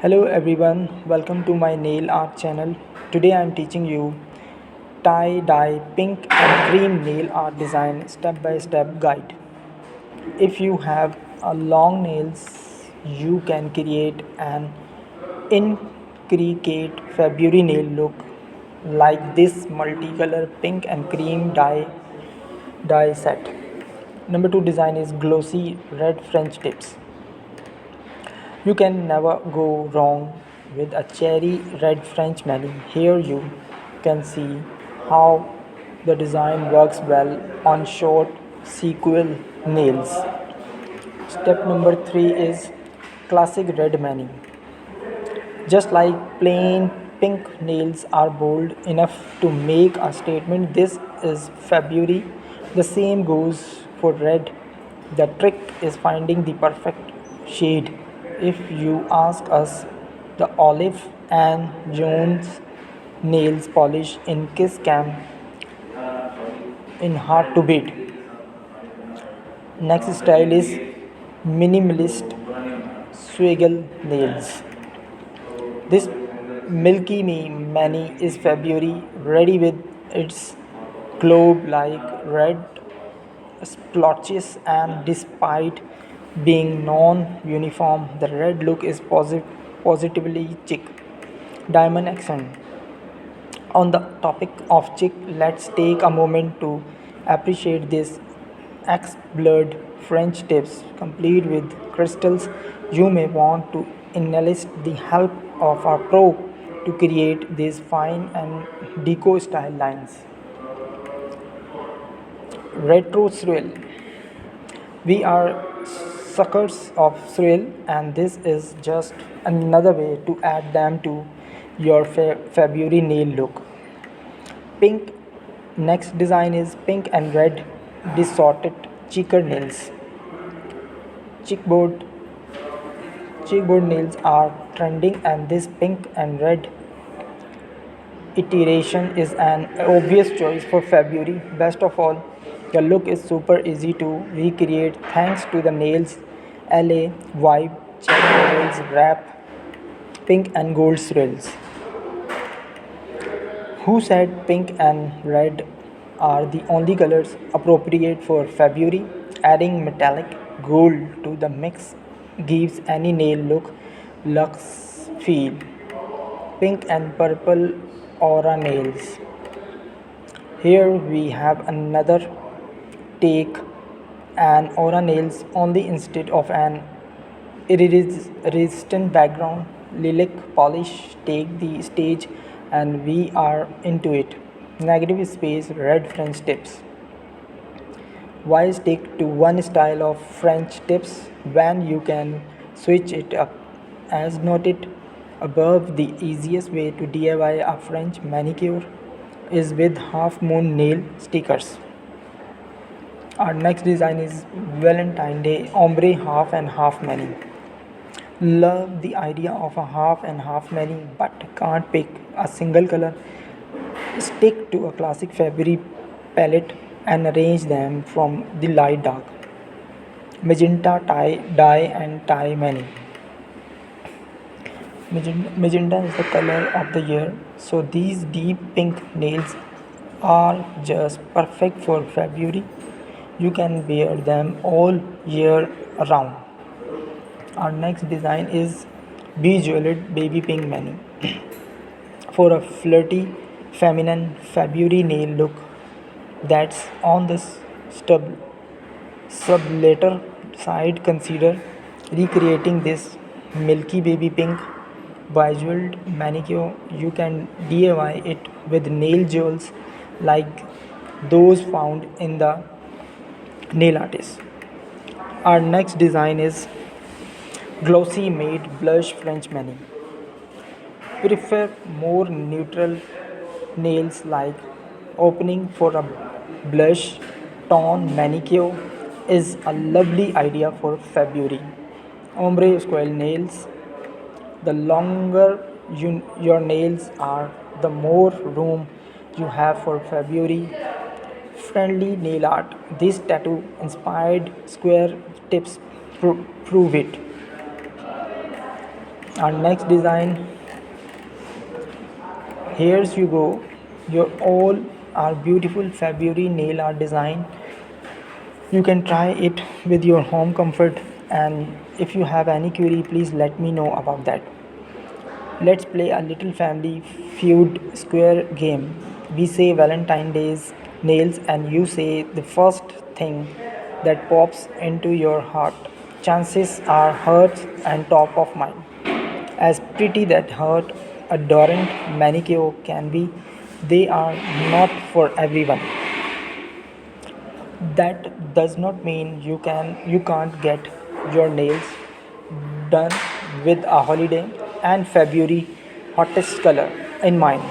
Hello everyone, welcome to my nail art channel. Today I am teaching you tie dye pink and cream nail art design step by step guide. If you have a long nails, you can create an intricate February nail look like this multicolor pink and cream dye set. Number 2 design is glossy red French tips. You can never go wrong with a cherry red French mani. Here you can see how the design works well on short sequel nails. Step number 3 is classic red mani. Just like plain pink nails are bold enough to make a statement, this is February. The same goes for red. The trick is finding the perfect shade. If you ask us, the Olive and Jones nails polish in Kiss Cam in hard to beat. Next style is minimalist swaggle nails. This Milky Me Mani is February, ready with its globe like red splotches, and despite being non uniform, the red look is positively chic. Diamond accent. On the topic of chic, let's take a moment to appreciate this X blurred French tips complete with crystals. You may want to enlist the help of a pro to create these fine and deco style lines. Retro thrill. We are suckers of thrill, and this is just another way to add them to your February nail look. Pink. Next design is pink and red distorted cheeker nails. Cheekboard cheekboard nails are trending, and this pink and red iteration is an obvious choice for February. Best of all, the look is super easy to recreate thanks to the nails LA vibe check nails wrap pink and gold swirls. Who said pink and red are the only colors appropriate for February? Adding metallic gold to the mix gives any nail look luxe feel. Pink and purple aura nails. Here we have another take an aura nails only instead of an resistant background. Lilac polish take the stage and we are into it. Negative space red French tips. Why stick to one style of French tips when you can switch it up? As noted above, the easiest way to DIY a French manicure is with half moon nail stickers. Our next design is Valentine Day ombre half and half mani. Love the idea of a half and half mani but can't pick a single color. Stick to a classic February palette and arrange them from the light dark. Magenta dye and tie mani. Magenta is the color of the year, so these deep pink nails are just perfect for February. You can wear them all year round. Our next design is bejeweled baby pink mani. For a flirty, feminine February nail look that's on the sublater side, consider recreating this milky baby pink bejeweled manicure. You can DIY it with nail jewels like those found in the nail artist. Our next design is glossy matte blush French mani. Prefer more neutral nails like opening for a blush tone manicure is a lovely idea for February. Ombre square nails. The longer your nails are, the more room you have for February friendly nail art. This tattoo inspired square tips prove it. Our next design, here's you go. Your all our beautiful February nail art design. You can try it with your home comfort, and if you have any query, please let me know about that. Let's play a little family feud square game. We say Valentine Day's nails, and you say the first thing that pops into your heart. Chances are hearts and top of mind. As pretty that hurt adorant manicure can be, they are not for everyone. That does not mean you can't get your nails done with a holiday and February hottest color in mind.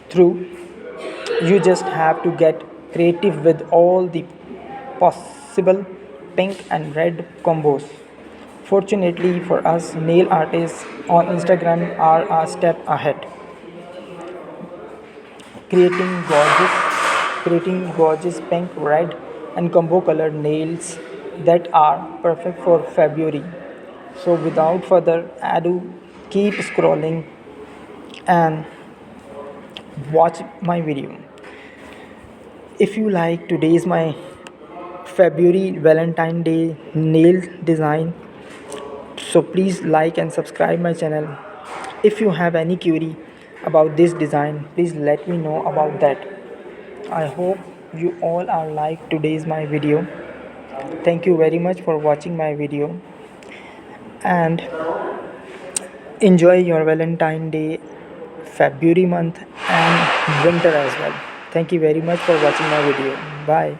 Through you just have to get creative with all the possible pink and red combos. Fortunately for us, nail artists on Instagram are a step ahead, creating gorgeous creating gorgeous pink, red and combo colored nails that are perfect for February. So without further ado, keep scrolling and watch my video. If you like today's my February Valentine Day nail design, so please like and subscribe my channel. If you have any query about this design, please let me know about that. I hope you all are like today's my video. Thank you very much for watching my video, and enjoy your Valentine Day, February month and winter as well. Thank you very much for watching my video. Bye.